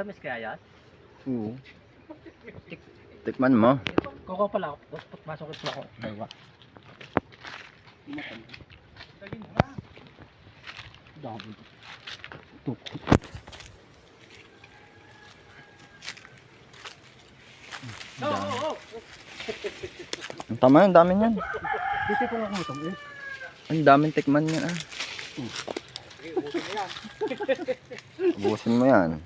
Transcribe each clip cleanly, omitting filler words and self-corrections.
Matamis kaya yan? Oo. Tikman mo. Koko pala ako. Pasok ito ako. Dalawa. Dami. Ang tama, ang dami niyan. Dito ko lang ito. Ang daming tikman niyan ah. Ubusin mo yan.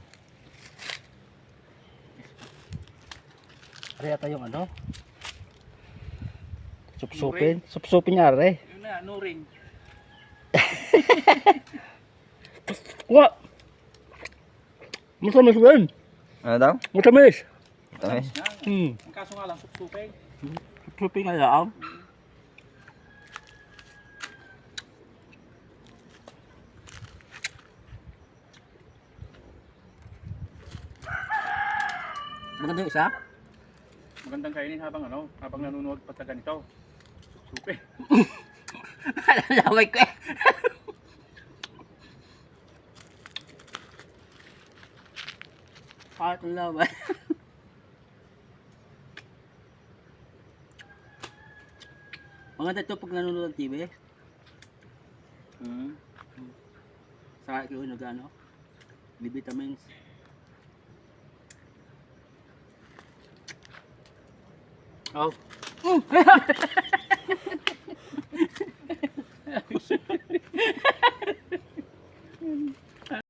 Ari ata yung ano? Supsupin. Supsupin niya ari. Yun na, no ring. Wa! Masamis ba yun? Ano daw? Masamis! Ay. Ang kaso nga lang, supsupin. Supsupin nga lang. Maganda yung isa? Magandang kainin habang nanonood pa sa ganito. Supsupin. Alamay ko eh. Kahit ang lamay. Maganda ito pag nanonood ng TV. Saka ikaw nag-ano? B-vitamins. Oh.